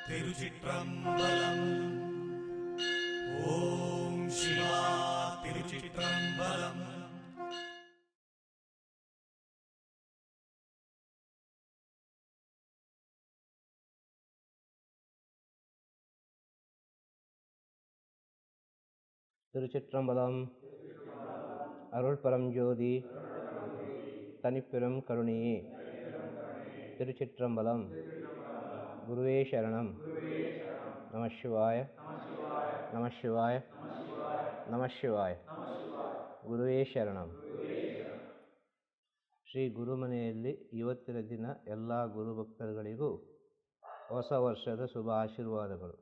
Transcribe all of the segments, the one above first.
திருச்சிற்றம்பலம். ஓம் சிவா திருச்சிற்றம்பலம். திருச்சிற்றம்பலம். அருள் பரஞ்சோதி தனிப்பெரும் கருணையே. திருச்சிற்றம்பலம். குருவே சரணம். நம சிவாய நம சிவாய நம சிவாய. ಗುರುವೇ ಶರಣಂ. ಶ್ರೀ ಗುರುಮನೆಯಲ್ಲಿ ಇವತ್ತಿನ ದಿನ ಎಲ್ಲ ಗುರುಭಕ್ತರುಗಳಿಗೂ ಹೊಸ ವರ್ಷದ ಶುಭ ಆಶೀರ್ವಾದಗಳು.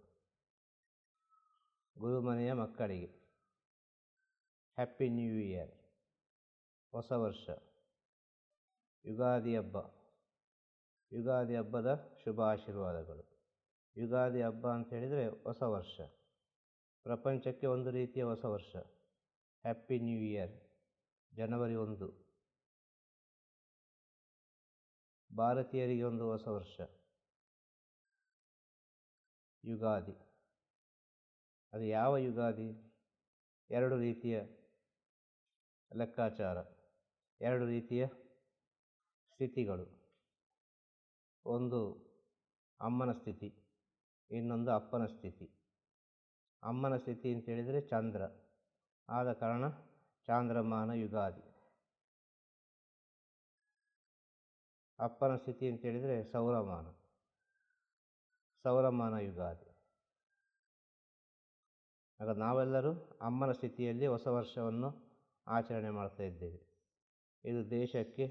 ಗುರುಮನೆಯ ಮಕ್ಕಳಿಗೆ ಹ್ಯಾಪಿ ನ್ಯೂ ಇಯರ್. ಹೊಸ ವರ್ಷ, ಯುಗಾದಿ ಹಬ್ಬ. ಯುಗಾದಿ ಹಬ್ಬದ ಶುಭ ಆಶೀರ್ವಾದಗಳು. ಯುಗಾದಿ ಹಬ್ಬ ಅಂತ ಹೇಳಿದರೆ ಹೊಸ ವರ್ಷ. ಪ್ರಪಂಚಕ್ಕೆ ಒಂದು ರೀತಿಯ ಹೊಸ ವರ್ಷ. Happy new year. ಜನವರಿ 1. ಭಾರತೀಯರಿಗೆ ಒಂದು ಹೊಸ ವರ್ಷ ಯುಗಾದಿ. ಅದು ಯಾವ ಯುಗಾದಿ? 2 ರೀತಿಯ ಲೆಕ್ಕಾಚಾರ, 2 ರೀತಿಯ ಸ್ಥಿತಿಗಳು. ಒಂದು ಅಮ್ಮನ ಸ್ಥಿತಿ, ಇನ್ನೊಂದು ಅಪ್ಪನ ಸ್ಥಿತಿ. ಅಮ್ಮನ ಸ್ಥಿತಿ ಅಂತೇಳಿದರೆ ಚಂದ್ರ, ಆದ ಕಾರಣ ಚಾಂದ್ರಮಾನ ಯುಗಾದಿ. ಅಪ್ಪನ ಸ್ಥಿತಿ ಅಂತೇಳಿದರೆ ಸೌರಮಾನ, ಸೌರಮಾನ ಯುಗಾದಿ. ಆಗ ನಾವೆಲ್ಲರೂ ಅಮ್ಮನ ಸ್ಥಿತಿಯಲ್ಲಿ ಹೊಸ ವರ್ಷವನ್ನು ಆಚರಣೆ ಮಾಡ್ತಾ ಇದ್ದೇವೆ. ಇದು ದೇಶಕ್ಕೆ,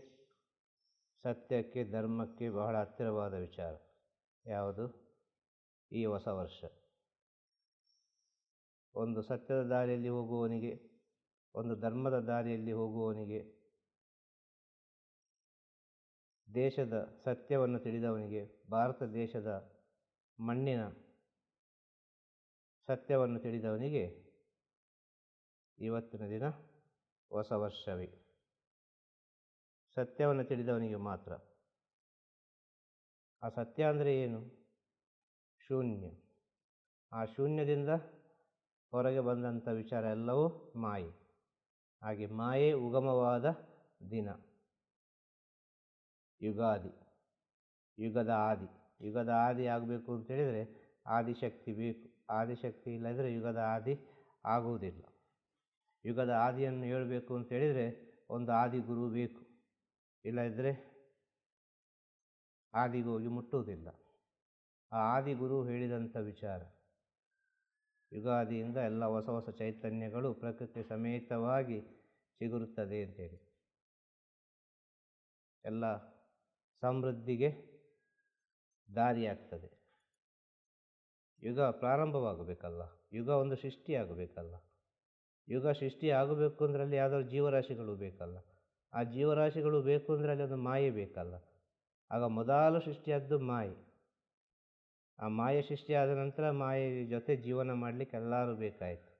ಸತ್ಯಕ್ಕೆ, ಧರ್ಮಕ್ಕೆ ಬಹಳ ಹತ್ತಿರವಾದ ವಿಚಾರ. ಯಾವುದು? ಈ ಹೊಸ ವರ್ಷ. ಒಂದು ಸತ್ಯದ ದಾರಿಯಲ್ಲಿ ಹೋಗುವವನಿಗೆ, ಒಂದು ಧರ್ಮದ ದಾರಿಯಲ್ಲಿ ಹೋಗುವವನಿಗೆ, ದೇಶದ ಸತ್ಯವನ್ನು ತಿಳಿದವನಿಗೆ, ಭಾರತ ದೇಶದ ಮಣ್ಣಿನ ಸತ್ಯವನ್ನು ತಿಳಿದವನಿಗೆ ಇವತ್ತಿನ ದಿನ ಹೊಸ ವರ್ಷವೇ. ಸತ್ಯವನ್ನು ತಿಳಿದವನಿಗೆ ಮಾತ್ರ. ಆ ಸತ್ಯ ಅಂದರೆ ಏನು? ಶೂನ್ಯ. ಆ ಶೂನ್ಯದಿಂದ ಹೊರಗೆ ಬಂದಂಥ ವಿಚಾರ ಎಲ್ಲವೂ ಮಾಯೆ. ಹಾಗೆ ಮಾಯೆ ಉಗಮವಾದ ದಿನ ಯುಗಾದಿ. ಯುಗದ ಆದಿ. ಯುಗದ ಆದಿ ಆಗಬೇಕು ಅಂತೇಳಿದರೆ ಆದಿಶಕ್ತಿ ಬೇಕು. ಆದಿಶಕ್ತಿ ಇಲ್ಲದ್ರೆ ಯುಗದ ಆದಿ ಆಗುವುದಿಲ್ಲ. ಯುಗದ ಆದಿಯನ್ನು ಹೇಳಬೇಕು ಅಂತೇಳಿದರೆ ಒಂದು ಆದಿಗುರು ಬೇಕು. ಇಲ್ಲದಿದ್ದರೆ ಆದಿಗೋಗಿ ಮುಟ್ಟುವುದಿಲ್ಲ. ಆ ಆದಿಗುರು ಹೇಳಿದಂಥ ವಿಚಾರ. ಯುಗಾದಿಯಿಂದ ಎಲ್ಲ ಹೊಸ ಹೊಸ ಚೈತನ್ಯಗಳು ಪ್ರಕೃತಿ ಸಮೇತವಾಗಿ ಚಿಗುರುತ್ತದೆ ಅಂತೇಳಿ, ಎಲ್ಲ ಸಮೃದ್ಧಿಗೆ ದಾರಿಯಾಗ್ತದೆ. ಯುಗ ಪ್ರಾರಂಭವಾಗಬೇಕಲ್ಲ, ಯುಗ ಒಂದು ಸೃಷ್ಟಿಯಾಗಬೇಕಲ್ಲ. ಯುಗ ಸೃಷ್ಟಿ ಆಗಬೇಕು ಅಂದರೆ ಅಲ್ಲಿ ಯಾವುದಾದ್ರು ಜೀವರಾಶಿಗಳು ಬೇಕಲ್ಲ. ಆ ಜೀವರಾಶಿಗಳು ಬೇಕು ಅಂದರೆ ಅಲ್ಲಿ ಒಂದು ಮಾಯೆ ಬೇಕಲ್ಲ. ಆಗ ಮೊದಲು ಸೃಷ್ಟಿಯಾದ್ದು ಮಾಯೆ. ಆ ಮಾಯೆ ಸೃಷ್ಟಿಯಾದ ನಂತರ ಮಾಯೆ ಜೊತೆ ಜೀವನ ಮಾಡಲಿಕ್ಕೆ ಎಲ್ಲರೂ ಬೇಕಾಯಿತು.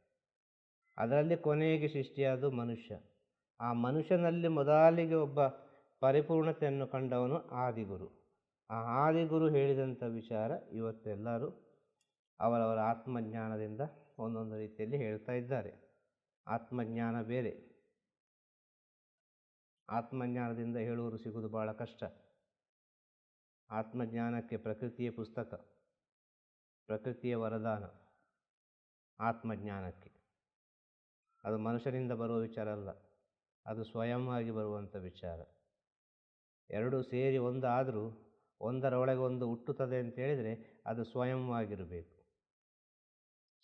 ಅದರಲ್ಲಿ ಕೊನೆಗೆ ಸೃಷ್ಟಿಯಾದ ಮನುಷ್ಯ. ಆ ಮನುಷ್ಯನಲ್ಲಿ ಮೊದಲಿಗೆ ಒಬ್ಬ ಪರಿಪೂರ್ಣತೆಯನ್ನು ಕಂಡವನು ಆದಿಗುರು. ಆ ಆದಿಗುರು ಹೇಳಿದಂಥ ವಿಚಾರ ಇವತ್ತೆಲ್ಲರೂ ಅವರವರ ಆತ್ಮಜ್ಞಾನದಿಂದ ಒಂದೊಂದು ರೀತಿಯಲ್ಲಿ ಹೇಳ್ತಾ ಇದ್ದಾರೆ. ಆತ್ಮಜ್ಞಾನ ಬೇರೆ. ಆತ್ಮಜ್ಞಾನದಿಂದ ಹೇಳುವುದು ಸಿಗುವುದು ಭಾಳ ಕಷ್ಟ. ಆತ್ಮಜ್ಞಾನಕ್ಕೆ ಪ್ರಕೃತಿಯ ಪುಸ್ತಕ, ಪ್ರಕೃತಿಯ ವರದಾನ. ಆತ್ಮಜ್ಞಾನಕ್ಕೆ ಅದು ಮನುಷ್ಯನಿಂದ ಬರುವ ವಿಚಾರ ಅಲ್ಲ, ಅದು ಸ್ವಯಂ ಆಗಿ ಬರುವಂಥ ವಿಚಾರ. ಎರಡೂ ಸೇರಿ ಒಂದಾದರೂ ಒಂದರೊಳಗೆ ಒಂದು ಹುಟ್ಟುತ್ತದೆ ಅಂತೇಳಿದರೆ ಅದು ಸ್ವಯಂವಾಗಿರಬೇಕು.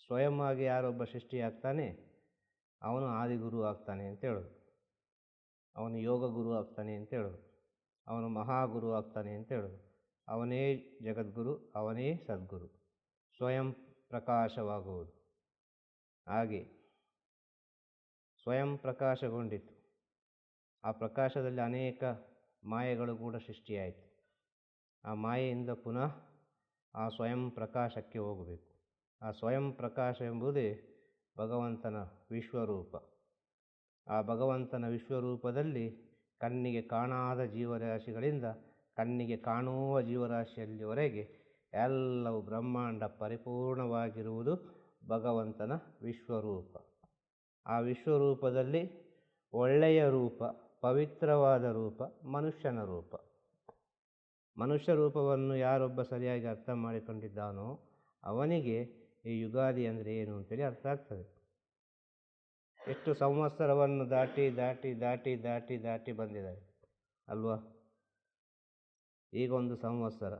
ಸ್ವಯಂವಾಗಿ ಯಾರೊಬ್ಬ ಸೃಷ್ಟಿಯಾಗ್ತಾನೆ ಅವನು ಆದಿಗುರು ಆಗ್ತಾನೆ ಅಂತ ಹೇಳೋದು. ಅವನು ಯೋಗ ಗುರು ಆಗ್ತಾನೆ ಅಂತ ಹೇಳೋದು. ಅವನು ಮಹಾಗುರು ಆಗ್ತಾನೆ ಅಂತ ಹೇಳೋದು. ಅವನೇ ಜಗದ್ಗುರು, ಅವನೇ ಸದ್ಗುರು, ಸ್ವಯಂ ಪ್ರಕಾಶವಾಗುವುದು. ಹಾಗೆ ಸ್ವಯಂ ಪ್ರಕಾಶಗೊಂಡಿತು. ಆ ಪ್ರಕಾಶದಲ್ಲಿ ಅನೇಕ ಮಾಯೆಗಳು ಕೂಡ ಸೃಷ್ಟಿಯಾಯಿತು. ಆ ಮಾಯೆಯಿಂದ ಪುನಃ ಆ ಸ್ವಯಂ ಪ್ರಕಾಶಕ್ಕೆ ಹೋಗಬೇಕು. ಆ ಸ್ವಯಂ ಪ್ರಕಾಶ ಎಂಬುದೇ ಭಗವಂತನ ವಿಶ್ವರೂಪ. ಆ ಭಗವಂತನ ವಿಶ್ವರೂಪದಲ್ಲಿ ಕಣ್ಣಿಗೆ ಕಾಣಾದ ಜೀವರಾಶಿಗಳಿಂದ ಕಣ್ಣಿಗೆ ಕಾಣುವ ಜೀವರಾಶಿಯಲ್ಲಿವರೆಗೆ ಎಲ್ಲವೂ ಬ್ರಹ್ಮಾಂಡ ಪರಿಪೂರ್ಣವಾಗಿರುವುದು ಭಗವಂತನ ವಿಶ್ವರೂಪ. ಆ ವಿಶ್ವರೂಪದಲ್ಲಿ ಒಳ್ಳೆಯ ರೂಪ, ಪವಿತ್ರವಾದ ರೂಪ ಮನುಷ್ಯನ ರೂಪ. ಮನುಷ್ಯ ರೂಪವನ್ನು ಯಾರೊಬ್ಬ ಸರಿಯಾಗಿ ಅರ್ಥ ಮಾಡಿಕೊಂಡಿದ್ದಾನೋ ಅವನಿಗೆ ಈ ಯುಗಾದಿ ಅಂದರೆ ಏನು ಅಂತೇಳಿ ಅರ್ಥ ಆಗ್ತದೆ. ಎಷ್ಟು ಸಂವತ್ಸರವನ್ನು ದಾಟಿ ದಾಟಿ ದಾಟಿ ದಾಟಿ ದಾಟಿ ಬಂದಿದ್ದಾರೆ ಅಲ್ವಾ. ಈಗ ಒಂದು ಸಂವತ್ಸರ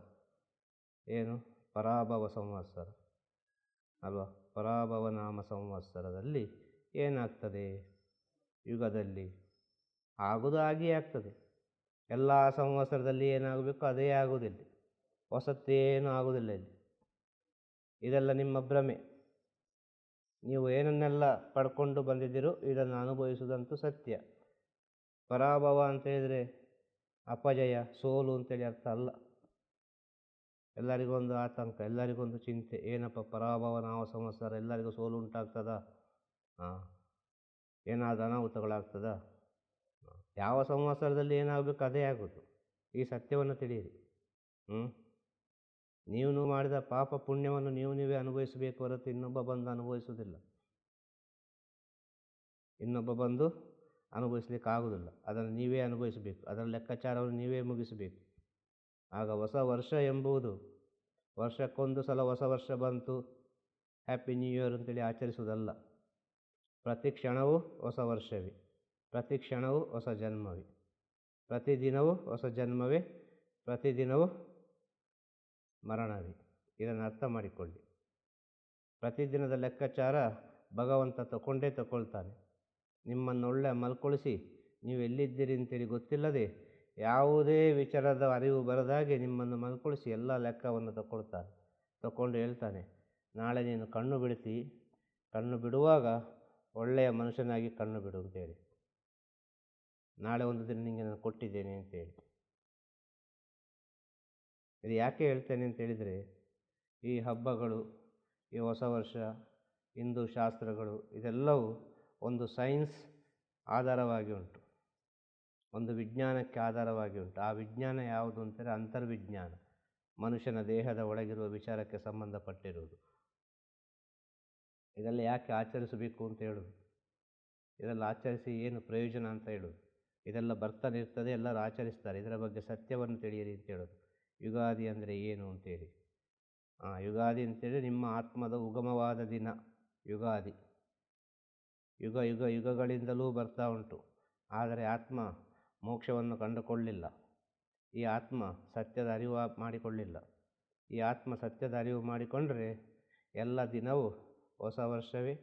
ಏನು, ಪರಾಭವ ಸಂವತ್ಸರ ಅಲ್ವಾ. ಪರಾಭವ ನಾಮ ಸಂವತ್ಸರದಲ್ಲಿ ಏನಾಗ್ತದೆ, ಯುಗದಲ್ಲಿ ಆಗುವುದು ಹಾಗೇ ಆಗ್ತದೆ. ಎಲ್ಲ ಸಂವತ್ಸರದಲ್ಲಿ ಏನಾಗಬೇಕು ಅದೇ ಆಗುವುದಿಲ್ಲ, ಹೊಸತ್ತೇನೂ ಆಗುವುದಿಲ್ಲ ಇಲ್ಲಿ. ಇದೆಲ್ಲ ನಿಮ್ಮ ಭ್ರಮೆ. ನೀವು ಏನನ್ನೆಲ್ಲ ಪಡ್ಕೊಂಡು ಬಂದಿದ್ದೀರೋ ಇದನ್ನು ಅನುಭವಿಸುವುದಂತೂ ಸತ್ಯ. ಪರಾಭವ ಅಂತ ಹೇಳಿದರೆ ಅಪಜಯ, ಸೋಲು ಅಂತೇಳಿ ಅರ್ಥ ಅಲ್ಲ. ಎಲ್ಲರಿಗೊಂದು ಆತಂಕ, ಎಲ್ಲರಿಗೊಂದು ಚಿಂತೆ, ಏನಪ್ಪ ಪರಾಭವ ನಾಮ ಸಂವತ್ಸರ, ಎಲ್ಲರಿಗೂ ಸೋಲು ಉಂಟಾಗ್ತದ, ಏನಾದರೂ ಅನಾಹುತಗಳಾಗ್ತದ. ಯಾವ ಸಂವತ್ಸರದಲ್ಲಿ ಏನಾಗಬೇಕು ಅದೇ ಆಗೋದು. ಈ ಸತ್ಯವನ್ನು ತಿಳಿಯಿರಿ. ನೀವು ಮಾಡಿದ ಪಾಪ ಪುಣ್ಯವನ್ನು ನೀವೇ ಅನುಭವಿಸಬೇಕು ಹೊರತು ಇನ್ನೊಬ್ಬ ಬಂದು ಅನುಭವಿಸುವುದಿಲ್ಲ. ಇನ್ನೊಬ್ಬ ಬಂದು ಅನುಭವಿಸ್ಲಿಕ್ಕಾಗೋದಿಲ್ಲ. ಅದನ್ನು ನೀವೇ ಅನುಭವಿಸಬೇಕು. ಅದರ ಲೆಕ್ಕಾಚಾರವನ್ನು ನೀವೇ ಮುಗಿಸಬೇಕು. ಆಗ ಹೊಸ ವರ್ಷ ಎಂಬುದು ವರ್ಷಕ್ಕೊಂದು ಸಲ ಹೊಸ ವರ್ಷ ಬಂತು, ಹ್ಯಾಪಿ ನ್ಯೂ ಇಯರ್ ಅಂತೇಳಿ ಆಚರಿಸುವುದಲ್ಲ. ಪ್ರತಿ ಕ್ಷಣವೂ ಹೊಸ ವರ್ಷವೇ, ಪ್ರತಿ ಕ್ಷಣವೂ ಹೊಸ ಜನ್ಮವೇ, ಪ್ರತಿದಿನವೂ ಹೊಸ ಜನ್ಮವೇ, ಪ್ರತಿದಿನವೂ ಮರಣವೇ. ಇದನ್ನು ಅರ್ಥ ಮಾಡಿಕೊಳ್ಳಿ. ಪ್ರತಿದಿನದ ಲೆಕ್ಕಾಚಾರ ಭಗವಂತ ತಗೊಳ್ತಾನೆ. ನಿಮ್ಮನ್ನೊಳ್ಳೆ ಮಲ್ಕೊಳಿಸಿ ನೀವು ಎಲ್ಲಿದ್ದೀರಿ ಅಂತೇಳಿ ಗೊತ್ತಿಲ್ಲದೆ ಯಾವುದೇ ವಿಚಾರದ ಅರಿವು ಬರದಾಗೆ ನಿಮ್ಮನ್ನು ಮಲ್ಕೊಳಿಸಿ ಎಲ್ಲ ಲೆಕ್ಕವನ್ನು ತಗೊಂಡು ಹೇಳ್ತಾನೆ, ನಾಳೆ ನೀನು ಕಣ್ಣು ಬಿಡ್ತಿ, ಕಣ್ಣು ಬಿಡುವಾಗ ಒಳ್ಳೆಯ ಮನುಷ್ಯನಾಗಿ ಕಣ್ಣು ಬಿಡು ಅಂತೇಳಿ. ನಾಳೆ ಒಂದು ದಿನ ನಿಮಗೆ ನಾನು ಕೊಟ್ಟಿದ್ದೇನೆ ಅಂತೇಳಿ. ಇದು ಯಾಕೆ ಹೇಳ್ತೇನೆ ಅಂತೇಳಿದರೆ, ಈ ಹಬ್ಬಗಳು, ಈ ಹೊಸ ವರ್ಷ, ಹಿಂದೂ ಶಾಸ್ತ್ರಗಳು ಇದೆಲ್ಲವೂ ಒಂದು ಸೈನ್ಸ್ ಆಧಾರವಾಗಿ ಉಂಟು, ಒಂದು ವಿಜ್ಞಾನಕ್ಕೆ ಆಧಾರವಾಗಿ ಉಂಟು. ಆ ವಿಜ್ಞಾನ ಯಾವುದು ಅಂತಂದರೆ ಅಂತರ್ವಿಜ್ಞಾನ, ಮನುಷ್ಯನ ದೇಹದ ಒಳಗಿರುವ ವಿಚಾರಕ್ಕೆ ಸಂಬಂಧಪಟ್ಟಿರುವುದು. ಇದೆಲ್ಲ ಯಾಕೆ ಆಚರಿಸಬೇಕು ಅಂತ ಹೇಳೋದು, ಇದೆಲ್ಲ ಆಚರಿಸಿ ಏನು ಪ್ರಯೋಜನ ಅಂತ ಹೇಳೋದು. ಇದೆಲ್ಲ ಬರ್ತಾನೆ ಇರ್ತದೆ, ಎಲ್ಲರೂ ಆಚರಿಸ್ತಾರೆ. ಇದರ ಬಗ್ಗೆ ಸತ್ಯವನ್ನು ತಿಳಿಯಿರಿ ಅಂತ ಹೇಳೋದು. ಯುಗಾದಿ ಅಂದರೆ ಏನು ಅಂತೇಳಿ. ಯುಗಾದಿ ಅಂತೇಳಿ ನಿಮ್ಮ ಆತ್ಮದ ಉಗಮವಾದ ದಿನ ಯುಗಾದಿ. ಯುಗಗಳಿಂದಲೂ ಬರ್ತಾ ಉಂಟು. ಆದರೆ ಆತ್ಮ ಮೋಕ್ಷವನ್ನು ಕಂಡುಕೊಳ್ಳಿಲ್ಲ. ಈ ಆತ್ಮ ಸತ್ಯದ ಅರಿವು ಮಾಡಿಕೊಳ್ಳಿಲ್ಲ. ಈ ಆತ್ಮ ಸತ್ಯದ ಅರಿವು ಮಾಡಿಕೊಂಡ್ರೆ ಎಲ್ಲ ದಿನವೂ ಹೊಸ ವರ್ಷವೇ,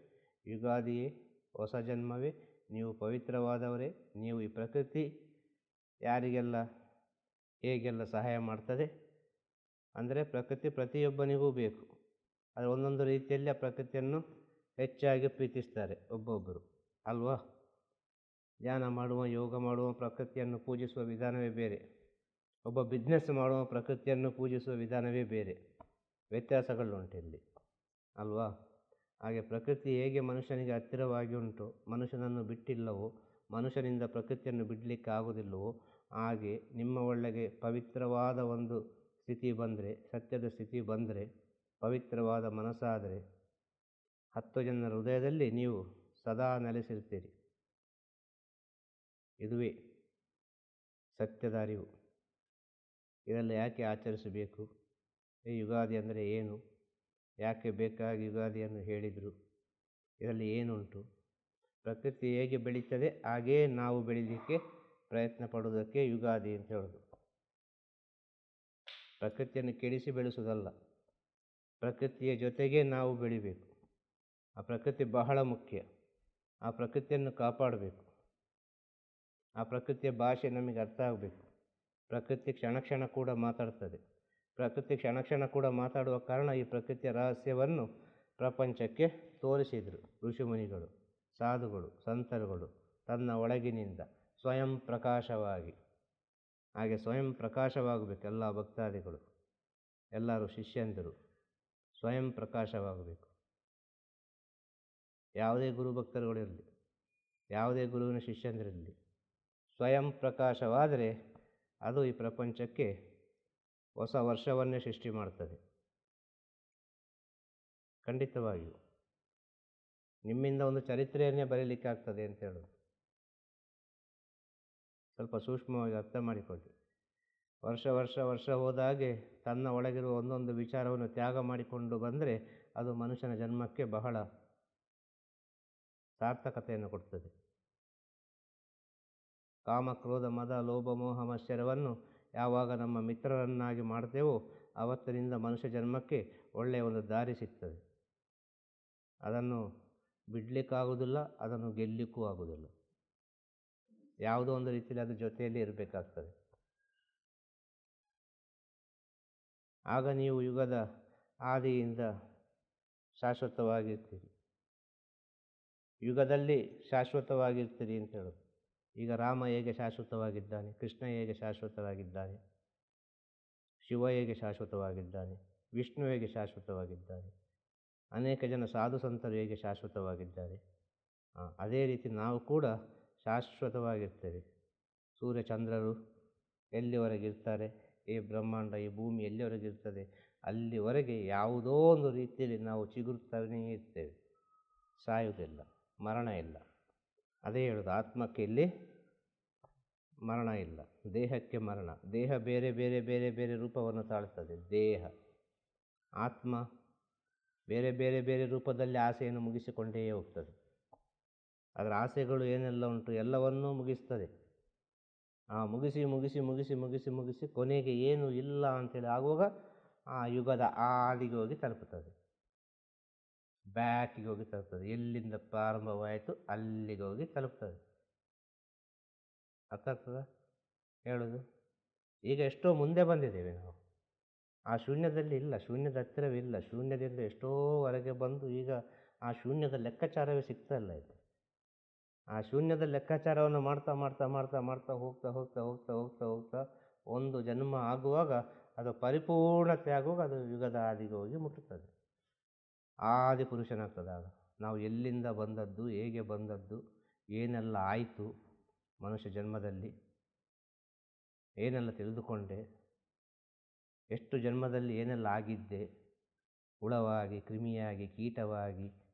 ಯುಗಾದಿಯೇ, ಹೊಸ ಜನ್ಮವೇ. ನೀವು ಪವಿತ್ರವಾದವರೇ. ನೀವು ಈ ಪ್ರಕೃತಿ ಯಾರಿಗೆಲ್ಲ ಹೇಗೆಲ್ಲ ಸಹಾಯ ಮಾಡ್ತದೆ ಅಂದರೆ, ಪ್ರಕೃತಿ ಪ್ರತಿಯೊಬ್ಬನಿಗೂ ಬೇಕು. ಆದರೆ ಒಂದೊಂದು ರೀತಿಯಲ್ಲಿ ಆ ಪ್ರಕೃತಿಯನ್ನು ಹೆಚ್ಚಾಗಿ ಪ್ರೀತಿಸ್ತಾರೆ ಒಬ್ಬೊಬ್ಬರು ಅಲ್ವಾ. ಧ್ಯಾನ ಮಾಡುವ, ಯೋಗ ಮಾಡುವ ಪ್ರಕೃತಿಯನ್ನು ಪೂಜಿಸುವ ವಿಧಾನವೇ ಬೇರೆ. ಒಬ್ಬ ಬಿಸ್ನೆಸ್ ಮಾಡುವ ಪ್ರಕೃತಿಯನ್ನು ಪೂಜಿಸುವ ವಿಧಾನವೇ ಬೇರೆ. ವ್ಯತ್ಯಾಸಗಳುಂಟು ಇಲ್ಲಿ ಅಲ್ವಾ. ಹಾಗೆ ಪ್ರಕೃತಿ ಹೇಗೆ ಮನುಷ್ಯನಿಗೆ ಹತ್ತಿರವಾಗಿ ಉಂಟು, ಮನುಷ್ಯನನ್ನು ಬಿಟ್ಟಿಲ್ಲವೋ, ಮನುಷ್ಯನಿಂದ ಪ್ರಕೃತಿಯನ್ನು ಬಿಡಲಿಕ್ಕೆ ಆಗುವುದಿಲ್ಲವೋ, ಹಾಗೆ ನಿಮ್ಮ ಒಳಗೆ ಪವಿತ್ರವಾದ ಒಂದು ಸ್ಥಿತಿ ಬಂದರೆ, ಸತ್ಯದ ಸ್ಥಿತಿ ಬಂದರೆ, ಪವಿತ್ರವಾದ ಮನಸ್ಸಾದರೆ 10 ಜನರ ಹೃದಯದಲ್ಲಿ ನೀವು ಸದಾ ನೆಲೆಸಿರ್ತೀರಿ. ಇದುವೇ ಸತ್ಯದ ಅರಿವು. ಇದೆಲ್ಲ ಯಾಕೆ ಆಚರಿಸಬೇಕು, ಈ ಯುಗಾದಿ ಅಂದರೆ ಏನು, ಯಾಕೆ ಬೇಕಾಗಿ ಯುಗಾದಿಯನ್ನು ಹೇಳಿದರು, ಇದರಲ್ಲಿ ಏನುಂಟು, ಪ್ರಕೃತಿ ಹೇಗೆ ಬೆಳೀತದೆ ಹಾಗೇ ನಾವು ಬೆಳೀಲಿಕ್ಕೆ ಪ್ರಯತ್ನ ಪಡುವುದಕ್ಕೆ ಯುಗಾದಿ ಅಂತ ಹೇಳೋದು. ಪ್ರಕೃತಿಯನ್ನು ಕೆಡಿಸಿ ಬೆಳೆಸುವುದಲ್ಲ, ಪ್ರಕೃತಿಯ ಜೊತೆಗೆ ನಾವು ಬೆಳಿಬೇಕು. ಆ ಪ್ರಕೃತಿ ಬಹಳ ಮುಖ್ಯ. ಆ ಪ್ರಕೃತಿಯನ್ನು ಕಾಪಾಡಬೇಕು. ಆ ಪ್ರಕೃತಿಯ ಭಾಷೆ ನಮಗೆ ಅರ್ಥ ಆಗಬೇಕು. ಪ್ರಕೃತಿ ಕ್ಷಣ ಕ್ಷಣ ಕೂಡ ಮಾತಾಡ್ತದೆ. ಪ್ರಕೃತಿ ಕ್ಷಣ ಕ್ಷಣ ಕೂಡ ಮಾತಾಡುವ ಕಾರಣ ಈ ಪ್ರಕೃತಿಯ ರಹಸ್ಯವನ್ನು ಪ್ರಪಂಚಕ್ಕೆ ತೋರಿಸಿದರು ಋಷಿಮುನಿಗಳು, ಸಾಧುಗಳು, ಸಂತರುಗಳು ತನ್ನ ಒಳಗಿನಿಂದ ಸ್ವಯಂ ಪ್ರಕಾಶವಾಗಿ. ಹಾಗೆ ಸ್ವಯಂ ಪ್ರಕಾಶವಾಗಬೇಕು ಎಲ್ಲ ಭಕ್ತಾದಿಗಳು, ಎಲ್ಲರೂ ಶಿಷ್ಯಂದರು ಸ್ವಯಂ ಪ್ರಕಾಶವಾಗಬೇಕು. ಯಾವುದೇ ಗುರು ಭಕ್ತರುಗಳಿರಲಿ, ಯಾವುದೇ ಗುರುವಿನ ಶಿಷ್ಯಂದಿರಲಿ, ಸ್ವಯಂ ಪ್ರಕಾಶವಾದರೆ ಅದು ಈ ಪ್ರಪಂಚಕ್ಕೆ ಹೊಸ ವರ್ಷವನ್ನೇ ಸೃಷ್ಟಿ ಮಾಡ್ತದೆ. ಖಂಡಿತವಾಗಿಯೂ ನಿಮ್ಮಿಂದ ಒಂದು ಚರಿತ್ರೆಯನ್ನೇ ಬರೀಲಿಕ್ಕೆ ಆಗ್ತದೆ ಅಂತ ಹೇಳೋದು. ಸ್ವಲ್ಪ ಸೂಕ್ಷ್ಮವಾಗಿ ಅರ್ಥ ಮಾಡಿಕೊಳ್ಳಿ. ವರ್ಷ ವರ್ಷ ವರ್ಷ ಹೋದ ಹಾಗೆ ತನ್ನ ಒಳಗಿರುವ ಒಂದೊಂದು ವಿಚಾರವನ್ನು ತ್ಯಾಗ ಮಾಡಿಕೊಂಡು ಬಂದರೆ ಅದು ಮನುಷ್ಯನ ಜನ್ಮಕ್ಕೆ ಬಹಳ ಸಾರ್ಥಕತೆಯನ್ನು ಕೊಡ್ತದೆ. ಕಾಮ ಕ್ರೋಧ ಮದ ಲೋಭ ಮೋಹ ಮತ್ಸರವನ್ನು ಯಾವಾಗ ನಮ್ಮ ಮಿತ್ರರನ್ನಾಗಿ ಮಾಡ್ತೇವೋ ಆವತ್ತಿನಿಂದ ಮನುಷ್ಯ ಜನ್ಮಕ್ಕೆ ಒಳ್ಳೆಯ ಒಂದು ದಾರಿ ಸಿಗ್ತದೆ. ಅದನ್ನು ಬಿಡಲಿಕ್ಕಾಗೋದಿಲ್ಲ, ಅದನ್ನು ಗೆಲ್ಲಲಿಕ್ಕೂ ಆಗೋದಿಲ್ಲ. ಯಾವುದೋ ಒಂದು ರೀತಿಯಲ್ಲಿ ಅದು ಜೊತೆಯಲ್ಲಿ ಇರಬೇಕಾಗ್ತದೆ. ಆಗ ನೀವು ಯುಗದ ಆದಿಯಿಂದ ಶಾಶ್ವತವಾಗಿರ್ತೀರಿ. ಯುಗದಲ್ಲಿ ಶಾಶ್ವತವಾಗಿರ್ತೀರಿ ಅಂತ ಹೇಳೋದು. ಈಗ ರಾಮ ಹೇಗೆ ಶಾಶ್ವತವಾಗಿದ್ದಾನೆ, ಕೃಷ್ಣ ಹೇಗೆ ಶಾಶ್ವತವಾಗಿದ್ದಾನೆ, ಶಿವ ಹೇಗೆ ಶಾಶ್ವತವಾಗಿದ್ದಾನೆ, ವಿಷ್ಣು ಹೇಗೆ ಶಾಶ್ವತವಾಗಿದ್ದಾನೆ, ಅನೇಕ ಜನ ಸಾಧು ಸಂತರು ಹೇಗೆ ಶಾಶ್ವತವಾಗಿದ್ದಾರೆ, ಅದೇ ರೀತಿ ನಾವು ಕೂಡ ಶಾಶ್ವತವಾಗಿರ್ತೇವೆ. ಸೂರ್ಯಚಂದ್ರರು ಎಲ್ಲಿವರೆಗಿರ್ತಾರೆ, ಈ ಬ್ರಹ್ಮಾಂಡ ಈ ಭೂಮಿ ಎಲ್ಲಿವರೆಗಿರ್ತದೆ ಅಲ್ಲಿವರೆಗೆ ಯಾವುದೋ ಒಂದು ರೀತಿಯಲ್ಲಿ ನಾವು ಚಿಗುರುತ್ತಲೇ ಇರ್ತೇವೆ. ಸಾಯುವುದಿಲ್ಲ, ಮರಣ ಇಲ್ಲ. ಅದೇ ಹೇಳೋದು, ಆತ್ಮಕ್ಕೆ ಇಲ್ಲಿ ಮರಣ ಇಲ್ಲ, ದೇಹಕ್ಕೆ ಮರಣ. ದೇಹ ಬೇರೆ ಬೇರೆ ಬೇರೆ ಬೇರೆ ರೂಪವನ್ನು ತಾಳ್ತದೆ. ದೇಹ ಆತ್ಮ ಬೇರೆ ಬೇರೆ ಬೇರೆ ರೂಪದಲ್ಲಿ ಆಸೆಯನ್ನು ಮುಗಿಸಿಕೊಂಡೇ ಹೋಗ್ತದೆ. ಅದರ ಆಸೆಗಳು ಏನೆಲ್ಲ ಉಂಟು ಎಲ್ಲವನ್ನೂ ಮುಗಿಸ್ತದೆ. ಮುಗಿಸಿ ಮುಗಿಸಿ ಮುಗಿಸಿ ಮುಗಿಸಿ ಮುಗಿಸಿ ಕೊನೆಗೆ ಏನು ಇಲ್ಲ ಅಂತೇಳಿ ಆಗುವಾಗ ಆ ಯುಗದ ಆದಿಗೆ ಹೋಗಿ ತಲುಪುತ್ತದೆ, ಬ್ಯಾಕಿಗೆ ಹೋಗಿ ತಲುಪ್ತದೆ. ಎಲ್ಲಿಂದ ಪ್ರಾರಂಭವಾಯಿತು ಅಲ್ಲಿಗೆ ಹೋಗಿ ತಲುಪ್ತದೆ. ಅರ್ಥ ಆಗ್ತದ ಹೇಳೋದು? ಈಗ ಎಷ್ಟೋ ಮುಂದೆ ಬಂದಿದ್ದೇವೆ ನಾವು. ಆ ಶೂನ್ಯದಲ್ಲಿ ಇಲ್ಲ, ಶೂನ್ಯದ ಹತ್ತಿರವಿಲ್ಲ. ಶೂನ್ಯದಿಂದ ಎಷ್ಟೋವರೆಗೆ ಬಂದು ಈಗ ಆ ಶೂನ್ಯದ ಲೆಕ್ಕಾಚಾರವೇ ಸಿಗ್ತಾ ಇಲ್ಲ. ಇದು ಆ ಶೂನ್ಯದ ಲೆಕ್ಕಾಚಾರವನ್ನು ಮಾಡ್ತಾ ಮಾಡ್ತಾ ಮಾಡ್ತಾ ಮಾಡ್ತಾ ಹೋಗ್ತಾ ಹೋಗ್ತಾ ಹೋಗ್ತಾ ಹೋಗ್ತಾ ಹೋಗ್ತಾ ಒಂದು ಜನ್ಮ ಆಗುವಾಗ ಅದು ಪರಿಪೂರ್ಣತೆ ಆಗುವಾಗ ಅದು ಯುಗದ ಆದಿಗೆ ಹೋಗಿ ಮುಟ್ಟುತ್ತದೆ. ಆದಿ ಪುರುಷನಾಗ್ತದೆ. ಆಗ ನಾವು ಎಲ್ಲಿಂದ ಬಂದದ್ದು, ಹೇಗೆ ಬಂದದ್ದು, ಏನೆಲ್ಲ ಆಯಿತು ಮನುಷ್ಯ ಜನ್ಮದಲ್ಲಿ, ಏನೆಲ್ಲ ತಿಳಿದುಕೊಂಡೆ, ಎಷ್ಟು ಜನ್ಮದಲ್ಲಿ ಏನೆಲ್ಲ ಆಗಿದ್ದೆ, ಹುಳವಾಗಿ ಕ್ರಿಮಿಯಾಗಿ ಕೀಟವಾಗಿ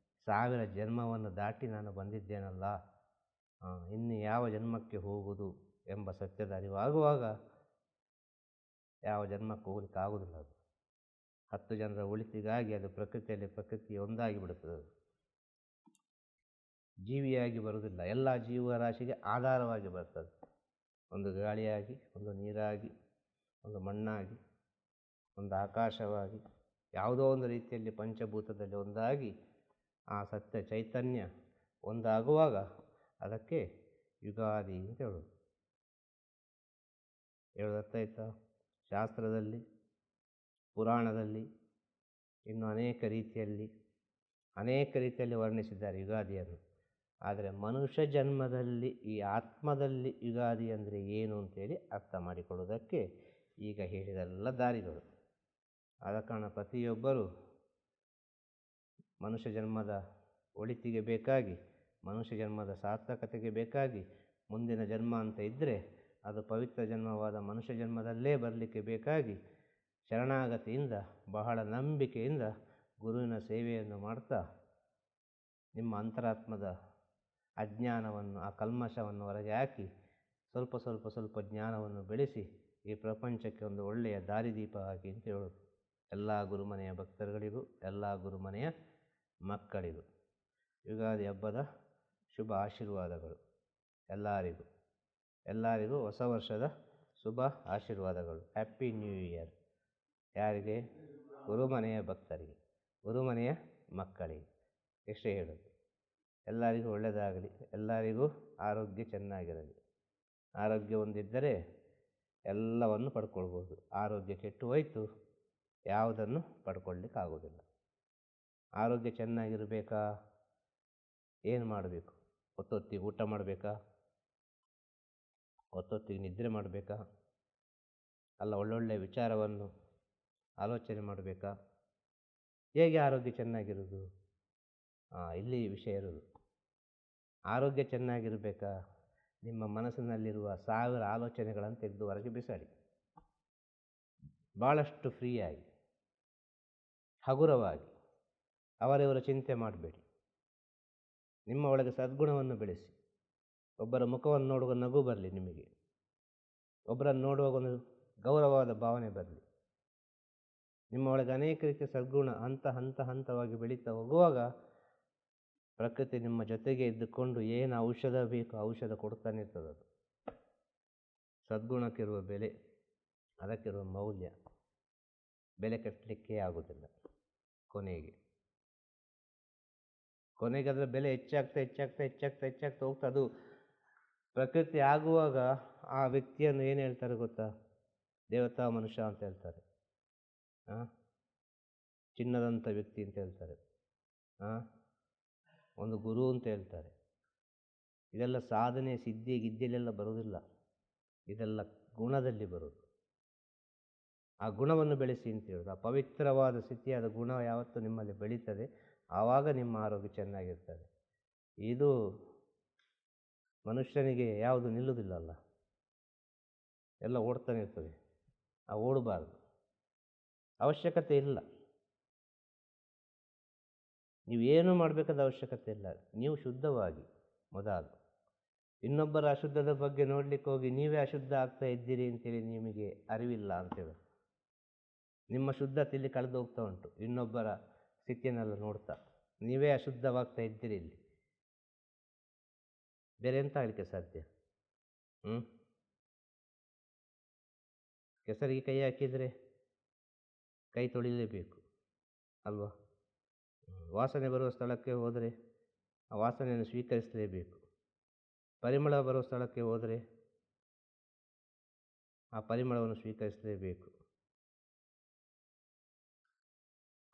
1000 ಜನ್ಮವನ್ನು ದಾಟಿ ನಾನು ಬಂದಿದ್ದೇನಲ್ಲ, ಇನ್ನು ಯಾವ ಜನ್ಮಕ್ಕೆ ಹೋಗುವುದು ಎಂಬ ಸತ್ಯದ ಅರಿವಾಗುವಾಗ ಯಾವ ಜನ್ಮಕ್ಕೆ ಹೋಗ್ಲಿಕ್ಕೆ ಆಗೋದಿಲ್ಲ. ಅದು 10 ಜನರ ಒಳಿತಿಗಾಗಿ ಅದು ಪ್ರಕೃತಿಯಲ್ಲಿ ಪ್ರಕೃತಿ ಒಂದಾಗಿ ಬಿಡುತ್ತದೆ. ಅದು ಜೀವಿಯಾಗಿ ಬರುವುದಿಲ್ಲ, ಎಲ್ಲ ಜೀವರಾಶಿಗೆ ಆಧಾರವಾಗಿ ಬರ್ತದೆ. ಒಂದು ಗಾಳಿಯಾಗಿ, ಒಂದು ನೀರಾಗಿ, ಒಂದು ಮಣ್ಣಾಗಿ, ಒಂದು ಆಕಾಶವಾಗಿ, ಯಾವುದೋ ಒಂದು ರೀತಿಯಲ್ಲಿ ಪಂಚಭೂತದಲ್ಲಿ ಒಂದಾಗಿ ಆ ಸತ್ಯ ಚೈತನ್ಯ ಒಂದಾಗುವಾಗ ಅದಕ್ಕೆ ಯುಗಾದಿ ಅಂತ ಹೇಳೋದು. ಅರ್ಥ ಆಯ್ತಾ? ಶಾಸ್ತ್ರದಲ್ಲಿ, ಪುರಾಣದಲ್ಲಿ ಇನ್ನು ಅನೇಕ ರೀತಿಯಲ್ಲಿ ವರ್ಣಿಸಿದ್ದಾರೆ ಯುಗಾದಿಯನ್ನು. ಆದರೆ ಮನುಷ್ಯ ಜನ್ಮದಲ್ಲಿ ಈ ಆತ್ಮದಲ್ಲಿ ಯುಗಾದಿ ಅಂದರೆ ಏನು ಅಂತೇಳಿ ಅರ್ಥ ಮಾಡಿಕೊಳ್ಳುವುದಕ್ಕೆ ಈಗ ಹೇಳಿದೆಲ್ಲ ದಾರಿಗಳು. ಆದ ಕಾರಣ ಪ್ರತಿಯೊಬ್ಬರೂ ಮನುಷ್ಯ ಜನ್ಮದ ಒಳಿತಿಗೆ ಬೇಕಾಗಿ, ಮನುಷ್ಯ ಜನ್ಮದ ಸಾರ್ಥಕತೆಗೆ ಬೇಕಾಗಿ ಮುಂದಿನ ಜನ್ಮ ಅಂತ ಇದ್ದರೆ ಅದು ಪವಿತ್ರ ಜನ್ಮವಾದ ಮನುಷ್ಯ ಜನ್ಮದಲ್ಲೇ ಬರಲಿಕ್ಕೆ ಬೇಕಾಗಿ ಶರಣಾಗತಿಯಿಂದ, ಬಹಳ ನಂಬಿಕೆಯಿಂದ ಗುರುವಿನ ಸೇವೆಯನ್ನು ಮಾಡ್ತಾ ನಿಮ್ಮ ಅಂತರಾತ್ಮದ ಅಜ್ಞಾನವನ್ನು, ಆ ಕಲ್ಮಶವನ್ನು ಹೊರಗೆ ಹಾಕಿ ಸ್ವಲ್ಪ ಸ್ವಲ್ಪ ಸ್ವಲ್ಪ ಜ್ಞಾನವನ್ನು ಬೆಳೆಸಿ ಈ ಪ್ರಪಂಚಕ್ಕೆ ಒಂದು ಒಳ್ಳೆಯ ದಾರಿದೀಪ ಆಗಿ ಅಂತ ಹೇಳೋದು. ಎಲ್ಲ ಗುರುಮನೆಯ ಭಕ್ತರುಗಳಿಗೂ, ಎಲ್ಲ ಗುರುಮನೆಯ ಮಕ್ಕಳಿಗೂ ಯುಗಾದಿ ಹಬ್ಬದ ಶುಭ ಆಶೀರ್ವಾದಗಳು. ಎಲ್ಲರಿಗೂ ಹೊಸ ವರ್ಷದ ಶುಭ ಆಶೀರ್ವಾದಗಳು. Happy new year. ಯಾರಿಗೆ? ಗುರುಮನೆಯ ಭಕ್ತರಿಗೆ, ಗುರುಮನೆಯ ಮಕ್ಕಳಿಗೆ. ಎಷ್ಟೇ ಹೇಳೋದು, ಎಲ್ಲರಿಗೂ ಒಳ್ಳೆಯದಾಗಲಿ, ಎಲ್ಲರಿಗೂ ಆರೋಗ್ಯ ಚೆನ್ನಾಗಿರಲಿ. ಆರೋಗ್ಯ ಹೊಂದಿದ್ದರೆ ಎಲ್ಲವನ್ನು ಪಡ್ಕೊಳ್ಬೋದು. ಆರೋಗ್ಯ ಕೆಟ್ಟು ಹೋಯಿತು, ಯಾವುದನ್ನು ಪಡ್ಕೊಳ್ಳಿಕ್ಕಾಗೋದಿಲ್ಲ. ಆರೋಗ್ಯ ಚೆನ್ನಾಗಿರಬೇಕಾ? ಏನು ಮಾಡಬೇಕು? ಹೊತ್ತೊತ್ತಿಗೆ ಊಟ ಮಾಡಬೇಕಾ? ಹೊತ್ತೊತ್ತಿಗೆ ನಿದ್ರೆ ಮಾಡಬೇಕಾ? ಅಲ್ಲ, ಒಳ್ಳೊಳ್ಳೆಯ ವಿಚಾರವನ್ನು ಆಲೋಚನೆ ಮಾಡಬೇಕಾ? ಹೇಗೆ ಆರೋಗ್ಯ ಚೆನ್ನಾಗಿರೋದು? ಇಲ್ಲಿ ವಿಷಯ ಇರೋದು. ಆರೋಗ್ಯ ಚೆನ್ನಾಗಿರಬೇಕಾ? ನಿಮ್ಮ ಮನಸ್ಸಿನಲ್ಲಿರುವ 1000 ಆಲೋಚನೆಗಳನ್ನು ತೆಗೆದು ಹೊರಗೆ ಬಿಸಾಡಿ, ಭಾಳಷ್ಟು ಫ್ರೀಯಾಗಿ, ಹಗುರವಾಗಿ ಅವರಿವರ ಚಿಂತೆ ಮಾಡಬೇಡಿ. ನಿಮ್ಮ ಒಳಗೆ ಸದ್ಗುಣವನ್ನು ಬೆಳೆಸಿ. ಒಬ್ಬರ ಮುಖವನ್ನು ನೋಡುವ ನಗು ಬರಲಿ ನಿಮಗೆ. ಒಬ್ಬರನ್ನು ನೋಡುವಾಗ ಒಂದು ಗೌರವವಾದ ಭಾವನೆ ಬರಲಿ. ನಿಮ್ಮ ಒಳಗೆ ಅನೇಕ ರೀತಿಯ ಸದ್ಗುಣ ಹಂತವಾಗಿ ಬೆಳೀತಾ ಹೋಗುವಾಗ ಪ್ರಕೃತಿ ನಿಮ್ಮ ಜೊತೆಗೆ ಇದ್ದುಕೊಂಡು ಏನು ಔಷಧ ಬೇಕು ಔಷಧ ಕೊಡ್ತಾನೆ ಇರ್ತದೆ. ಅದು ಸದ್ಗುಣಕ್ಕಿರುವ ಬೆಲೆ, ಅದಕ್ಕಿರುವ ಮೌಲ್ಯ ಬೆಲೆ ಕಟ್ಟಲಿಕ್ಕೆ ಆಗೋದಿಲ್ಲ. ಕೊನೆಗೆ ಅದರ ಬೆಲೆ ಹೆಚ್ಚಾಗ್ತಾ ಹೋಗ್ತಾ ಅದು ಪ್ರಕೃತಿ ಆಗುವಾಗ ಆ ವ್ಯಕ್ತಿಯನ್ನು ಏನು ಹೇಳ್ತಾರೆ ಗೊತ್ತಾ? ದೇವತಾ ಮನುಷ್ಯ ಅಂತ ಹೇಳ್ತಾರೆ, ಚಿನ್ನದಂಥ ವ್ಯಕ್ತಿ ಅಂತ ಹೇಳ್ತಾರೆ, ಒಂದು ಗುರು ಅಂತ ಹೇಳ್ತಾರೆ. ಇದೆಲ್ಲ ಸಾಧನೆ ಸಿದ್ಧಿ ಗಿದ್ದಿಲೆಲ್ಲ ಬರೋದಿಲ್ಲ, ಇದೆಲ್ಲ ಗುಣದಲ್ಲಿ ಬರೋದು. ಆ ಗುಣವನ್ನು ಬೆಳೆಸಿ ಅಂತ ಹೇಳೋದು. ಆ ಪವಿತ್ರವಾದ ಸ್ಥಿತಿಯಾದ ಗುಣ ಯಾವತ್ತು ನಿಮ್ಮಲ್ಲಿ ಬೆಳೀತದೆ, ಆವಾಗ ನಿಮ್ಮ ಆರೋಗ್ಯ ಚೆನ್ನಾಗಿರ್ತದೆ. ಇದು ಮನುಷ್ಯನಿಗೆ ಯಾವುದು ನಿಲ್ಲುವುದಿಲ್ಲಲ್ಲ, ಎಲ್ಲ ಓಡ್ತಾನೆ ಇರ್ತದೆ. ಆ ಓಡಬಾರ್ದು, ಅವಶ್ಯಕತೆ ಇಲ್ಲ. ನೀವೇನು ಮಾಡಬೇಕಾದ ಅವಶ್ಯಕತೆ ಇಲ್ಲ. ನೀವು ಶುದ್ಧವಾಗಿ ಮೊದಲು. ಇನ್ನೊಬ್ಬರ ಅಶುದ್ಧದ ಬಗ್ಗೆ ನೋಡ್ಲಿಕ್ಕೆ ಹೋಗಿ ನೀವೇ ಅಶುದ್ಧ ಆಗ್ತಾ ಇದ್ದೀರಿ ಅಂತೇಳಿ ನಿಮಗೆ ಅರಿವಿಲ್ಲ ಅಂತೇಳಿ ನಿಮ್ಮ ಶುದ್ಧತೆ ಇಲ್ಲಿ ಕಳೆದು ಹೋಗ್ತಾ ಉಂಟು. ಇನ್ನೊಬ್ಬರ ಸ್ಥಿತಿಯನ್ನೆಲ್ಲ ನೋಡ್ತಾ ನೀವೇ ಅಶುದ್ಧವಾಗ್ತಾ ಇದ್ದೀರಿ. ಇಲ್ಲಿ ಬೇರೆ ಎಂತ ಆಗಲಿಕ್ಕೆ ಸಾಧ್ಯ? ಕೆಸರಿಗೆ ಕೈ ಹಾಕಿದರೆ ಕೈ ತೊಳಿಲೇಬೇಕು ಅಲ್ವಾ? ವಾಸನೆ ಬರುವ ಸ್ಥಳಕ್ಕೆ ಹೋದರೆ ಆ ವಾಸನೆಯನ್ನು ಸ್ವೀಕರಿಸಲೇಬೇಕು. ಪರಿಮಳ ಬರುವ ಸ್ಥಳಕ್ಕೆ ಹೋದರೆ ಆ ಪರಿಮಳವನ್ನು ಸ್ವೀಕರಿಸಲೇಬೇಕು.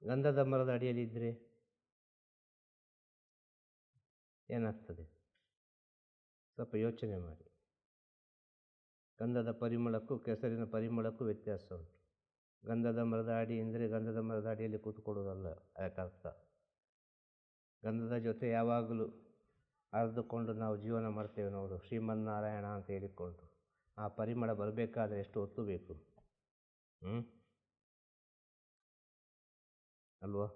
ಗಂಧದ ಮರದ ಅಡಿಯಲ್ಲಿ ಇದ್ದರೆ ಏನಾಗ್ತದೆ? ಸ್ವಲ್ಪ ಯೋಚನೆ ಮಾಡಿ. ಗಂಧದ ಪರಿಮಳಕ್ಕೂ ಕೆಸರಿನ ಪರಿಮಳಕ್ಕೂ ವ್ಯತ್ಯಾಸ ಉಂಟು. ಗಂಧದ ಮರದ ಅಡಿ ಎಂದರೆ ಗಂಧದ ಮರದ ಅಡಿಯಲ್ಲಿ ಕೂತ್ಕೊಳ್ಳೋದಲ್ಲ ಅದಕ್ಕರ್ಥ. ಗಂಧದ ಜೊತೆ ಯಾವಾಗಲೂ ಅರ್ದುಕೊಂಡು ನಾವು ಜೀವನ ಮಾಡ್ತೇವೆ ನೋಡು, ಶ್ರೀಮನ್ನಾರಾಯಣ ಅಂತ ಹೇಳಿಕೊಂಡು. ಆ ಪರಿಮಳ ಬರಬೇಕಾದ್ರೆ ಎಷ್ಟು ಹೊತ್ತು ಬೇಕು ಅಲ್ವಾ?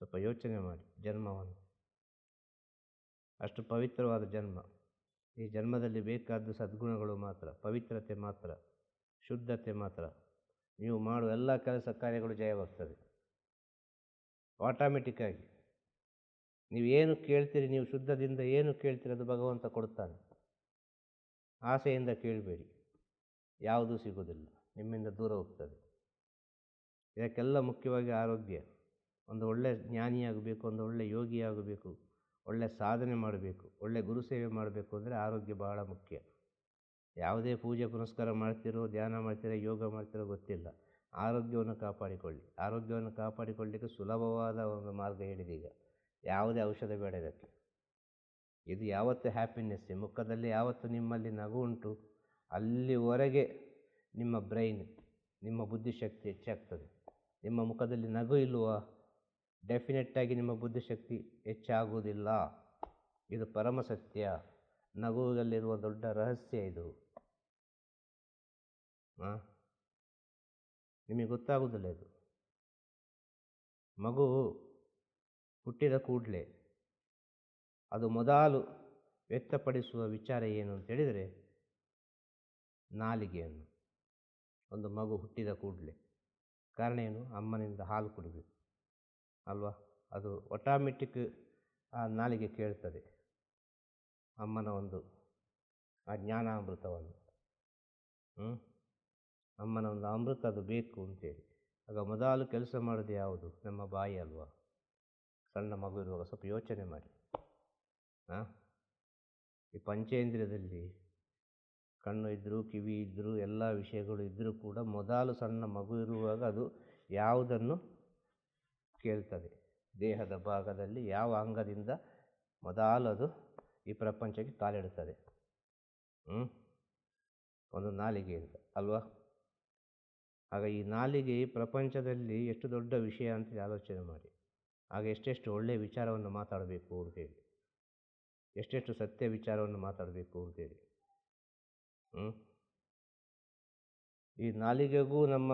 ಸ್ವಲ್ಪ ಯೋಚನೆ ಮಾಡಿ ಜನ್ಮವನ್ನು. ಅಷ್ಟು ಪವಿತ್ರವಾದ ಜನ್ಮ. ಈ ಜನ್ಮದಲ್ಲಿ ಬೇಕಾದ್ದು ಸದ್ಗುಣಗಳು ಮಾತ್ರ, ಪವಿತ್ರತೆ ಮಾತ್ರ, ಶುದ್ಧತೆ ಮಾತ್ರ. ನೀವು ಮಾಡುವ ಎಲ್ಲ ಕೆಲಸ ಕಾರ್ಯಗಳು ಜಯವಾಗ್ತದೆ ಆಟೋಮೆಟಿಕ್ಕಾಗಿ. ನೀವೇನು ಕೇಳ್ತೀರಿ, ನೀವು ಶುದ್ಧದಿಂದ ಏನು ಕೇಳ್ತೀರಿ ಅದು ಭಗವಂತ ಕೊಡ್ತಾನೆ. ಆಸೆಯಿಂದ ಕೇಳಬೇಡಿ, ಯಾವುದೂ ಸಿಗೋದಿಲ್ಲ, ನಿಮ್ಮಿಂದ ದೂರ ಹೋಗ್ತದೆ. ಇದಕ್ಕೆಲ್ಲ ಮುಖ್ಯವಾಗಿ ಆರೋಗ್ಯ. ಒಂದು ಒಳ್ಳೆಯ ಜ್ಞಾನಿಯಾಗಬೇಕು, ಒಂದು ಒಳ್ಳೆಯ ಯೋಗಿಯಾಗಬೇಕು, ಒಳ್ಳೆ ಸಾಧನೆ ಮಾಡಬೇಕು, ಒಳ್ಳೆ ಗುರುಸೇವೆ ಮಾಡಬೇಕು ಅಂದರೆ ಆರೋಗ್ಯ ಬಹಳ ಮುಖ್ಯ. ಯಾವುದೇ ಪೂಜೆ ಪುನಸ್ಕಾರ ಮಾಡ್ತಿರೋ, ಧ್ಯಾನ ಮಾಡ್ತಿರೋ, ಯೋಗ ಮಾಡ್ತಿರೋ ಗೊತ್ತಿಲ್ಲ, ಆರೋಗ್ಯವನ್ನು ಕಾಪಾಡಿಕೊಳ್ಳಿ. ಆರೋಗ್ಯವನ್ನು ಕಾಪಾಡಿಕೊಳ್ಳಲಿಕ್ಕೆ ಸುಲಭವಾದ ಒಂದು ಮಾರ್ಗ ಹೇಳಿದೆ ಈಗ. ಯಾವುದೇ ಔಷಧ ಬೇಡ ಇದಕ್ಕೆ. ಇದು ಯಾವತ್ತು ಹ್ಯಾಪಿನೆಸ್ಸೇ. ಮುಖದಲ್ಲಿ ಯಾವತ್ತು ನಿಮ್ಮಲ್ಲಿ ನಗು ಉಂಟು ಅಲ್ಲಿವರೆಗೆ ನಿಮ್ಮ ಬ್ರೈನ್, ನಿಮ್ಮ ಬುದ್ಧಿಶಕ್ತಿ ಹೆಚ್ಚಾಗ್ತದೆ. ನಿಮ್ಮ ಮುಖದಲ್ಲಿ ನಗು ಇಲ್ಲವಾ, ಡೆಫಿನೆಟ್ಟಾಗಿ ನಿಮ್ಮ ಬುದ್ಧಿಶಕ್ತಿ ಹೆಚ್ಚಾಗುವುದಿಲ್ಲ. ಇದು ಪರಮ ಸತ್ಯ. ನಗುವಲ್ಲಿರುವ ದೊಡ್ಡ ರಹಸ್ಯ ಇದು. ನಿಮಗೆ ಗೊತ್ತಾಗುವುದಿಲ್ಲ ಇದು. ಮಗು ಹುಟ್ಟಿದ ಕೂಡಲೇ ಅದು ಮೊದಲು ವ್ಯಕ್ತಪಡಿಸುವ ವಿಚಾರ ಏನು ಅಂತೇಳಿದರೆ ನಾಲಿಗೆಯನ್ನು. ಒಂದು ಮಗು ಹುಟ್ಟಿದ ಕೂಡಲೇ ಕಾರಣ ಏನು? ಅಮ್ಮನಿಂದ ಹಾಲು ಕುಡಿಬೇಕು ಅಲ್ವಾ? ಅದು ಆಟೋಮೆಟಿಕ್ ಆ ನಾಲಿಗೆ ಕೇಳ್ತದೆ ಅಮ್ಮನ ಒಂದು ಆ ಜ್ಞಾನಾಮೃತವನ್ನು. ಅಮ್ಮನ ಒಂದು ಅಮೃತ ಅದು ಬೇಕು ಅಂತೇಳಿ. ಆಗ ಮೊದಲು ಕೆಲಸ ಮಾಡೋದು ಯಾವುದು? ನಮ್ಮ ಬಾಯಿ ಅಲ್ವಾ? ಸಣ್ಣ ಮಗು ಇರುವಾಗ ಸ್ವಲ್ಪ ಯೋಚನೆ ಮಾಡಿ. ಈ ಪಂಚೇಂದ್ರಿಯದಲ್ಲಿ ಕಣ್ಣು ಇದ್ದರೂ, ಕಿವಿ ಇದ್ದರೂ, ಎಲ್ಲ ವಿಷಯಗಳು ಇದ್ದರೂ ಕೂಡ ಮೊದಲು ಸಣ್ಣ ಮಗು ಇರುವಾಗ ಅದು ಯಾವುದನ್ನು ಕೇಳ್ತದೆ? ದೇಹದ ಭಾಗದಲ್ಲಿ ಯಾವ ಅಂಗದಿಂದ ಮೊದಲು ಅದು ಈ ಪ್ರಪಂಚಕ್ಕೆ ಕಾಲಿಡುತ್ತದೆ? ಒಂದು ನಾಲಿಗೆಯಿಂದ ಅಲ್ವಾ? ಆಗ ಈ ನಾಲಿಗೆ ಈ ಪ್ರಪಂಚದಲ್ಲಿ ಎಷ್ಟು ದೊಡ್ಡ ವಿಷಯ ಅಂತ ಆಲೋಚನೆ ಮಾಡಿ. ಆಗ ಎಷ್ಟೆಷ್ಟು ಒಳ್ಳೆಯ ವಿಚಾರವನ್ನು ಮಾತಾಡಬೇಕು ಅಂತೇಳಿ, ಎಷ್ಟೆಷ್ಟು ಸತ್ಯ ವಿಚಾರವನ್ನು ಮಾತಾಡಬೇಕು ಅಂತೇಳಿ. ಈ ನಾಲಿಗೆಗೂ ನಮ್ಮ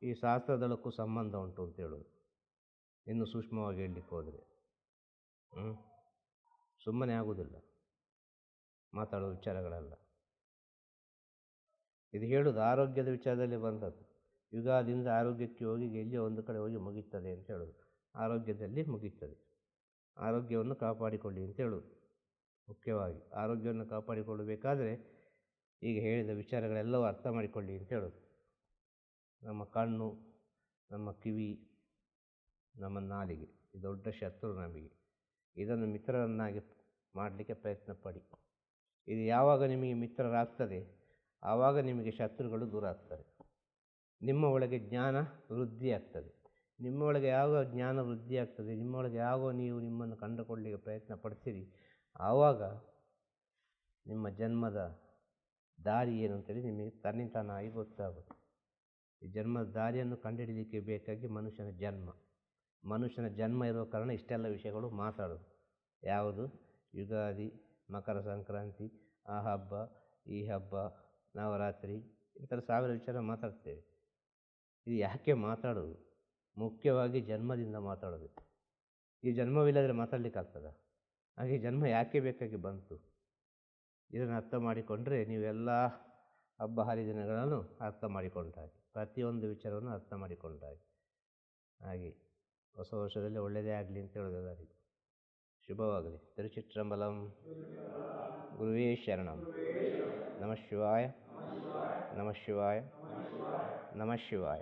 ಈ ಶಾಸ್ತ್ರದಳಕ್ಕೂ ಸಂಬಂಧ ಉಂಟು ಅಂತ ಹೇಳೋದು, ಇನ್ನು ಸೂಕ್ಷ್ಮವಾಗಿ ಹೇಳಲಿಕ್ಕೆ ಹೋದರೆ. ಸುಮ್ಮನೆ ಆಗುವುದಿಲ್ಲ ಮಾತಾಡೋ ವಿಚಾರಗಳೆಲ್ಲ. ಇದು ಹೇಳೋದು ಆರೋಗ್ಯದ ವಿಚಾರದಲ್ಲಿ ಬಂದದ್ದು. ಯುಗಾದಿಂದ ಆರೋಗ್ಯಕ್ಕೆ ಹೋಗಿ ಎಲ್ಲಿಯೋ ಒಂದು ಕಡೆ ಹೋಗಿ ಮುಗೀತದೆ ಅಂತ ಹೇಳೋದು. ಆರೋಗ್ಯದಲ್ಲಿ ಮುಗೀತದೆ. ಆರೋಗ್ಯವನ್ನು ಕಾಪಾಡಿಕೊಳ್ಳಿ ಅಂತ ಹೇಳೋದು. ಮುಖ್ಯವಾಗಿ ಆರೋಗ್ಯವನ್ನು ಕಾಪಾಡಿಕೊಳ್ಳಬೇಕಾದ್ರೆ ಈಗ ಹೇಳಿದ ವಿಚಾರಗಳೆಲ್ಲವೂ ಅರ್ಥ ಮಾಡಿಕೊಳ್ಳಿ ಅಂತ ಹೇಳೋದು. ನಮ್ಮ ಕಣ್ಣು, ನಮ್ಮ ಕಿವಿ, ನಮ್ಮ ನಾಲಿಗೆ, ಇದು ದೊಡ್ಡ ಶತ್ರು ನಮಗೆ. ಇದನ್ನು ಮಿತ್ರರನ್ನಾಗಿ ಮಾಡಲಿಕ್ಕೆ ಪ್ರಯತ್ನ ಪಡಿ. ಇದು ಯಾವಾಗ ನಿಮಗೆ ಮಿತ್ರರಾಗ್ತದೆ ಆವಾಗ ನಿಮಗೆ ಶತ್ರುಗಳು ದೂರ ಆಗ್ತಾರೆ. ನಿಮ್ಮ ಒಳಗೆ ಜ್ಞಾನ ವೃದ್ಧಿ ಆಗ್ತದೆ. ನಿಮ್ಮ ಒಳಗೆ ಯಾವ ಜ್ಞಾನ ವೃದ್ಧಿ ಆಗ್ತದೆ, ನಿಮ್ಮೊಳಗೆ ಯಾವ ನೀವು ನಿಮ್ಮನ್ನು ಕಂಡುಕೊಳ್ಳಲಿಕ್ಕೆ ಪ್ರಯತ್ನ ಪಡ್ತೀರಿ, ಆವಾಗ ನಿಮ್ಮ ಜನ್ಮದ ದಾರಿ ಏನು ಅಂತೇಳಿ ನಿಮಗೆ ತನ್ನಿಂತಾನಾಗಿ ಗೊತ್ತಾಗುತ್ತೆ. ಈ ಜನ್ಮದ ದಾರಿಯನ್ನು ಕಂಡುಹಿಡಲಿಕ್ಕೆ ಬೇಕಾಗಿ ಮನುಷ್ಯನ ಜನ್ಮ ಇರುವ ಕಾರಣ ಇಷ್ಟೆಲ್ಲ ವಿಷಯಗಳು ಮಾತಾಡೋದು. ಯಾವುದು? ಯುಗಾದಿ, ಮಕರ ಸಂಕ್ರಾಂತಿ, ಆ ಹಬ್ಬ, ಈ ಹಬ್ಬ, ನವರಾತ್ರಿ, ಈ ಥರ 1000 ವಿಚಾರ ಮಾತಾಡ್ತೇವೆ. ಇದು ಯಾಕೆ ಮಾತಾಡೋದು? ಮುಖ್ಯವಾಗಿ ಜನ್ಮದಿಂದ ಮಾತಾಡೋದು. ಈ ಜನ್ಮವಿಲ್ಲದ್ರೆ ಮಾತಾಡಲಿಕ್ಕಾಗ್ತದ? ಹಾಗೆ ಜನ್ಮ ಯಾಕೆ ಬೇಕಾಗಿ ಬಂತು? ಇದನ್ನು ಅರ್ಥ ಮಾಡಿಕೊಂಡ್ರೆ ನೀವೆಲ್ಲ ಹಬ್ಬ ಹರಿದಿನಗಳನ್ನು ಅರ್ಥ ಮಾಡಿಕೊಂಡಾಗಿ, ಪ್ರತಿಯೊಂದು ವಿಚಾರವನ್ನು ಅರ್ಥ ಮಾಡಿಕೊಂಡಾಗಿ. ಹಾಗೆ ಹೊಸ ವರ್ಷದಲ್ಲಿ ಒಳ್ಳೆಯದೇ ಆಗಲಿ ಅಂತ ಹೇಳೋದು ಎಲ್ಲರಿಗೂ. ಶುಭವಾಗಲಿ. ತಿರುಚಿಟ್ರಂಬಲಂ. ಗುರುವೇ ಶರಣಂ. ನಮಃ ಶಿವಾಯ, ನಮಃ ಶಿವಾಯ, ನಮಃ ಶಿವಾಯ.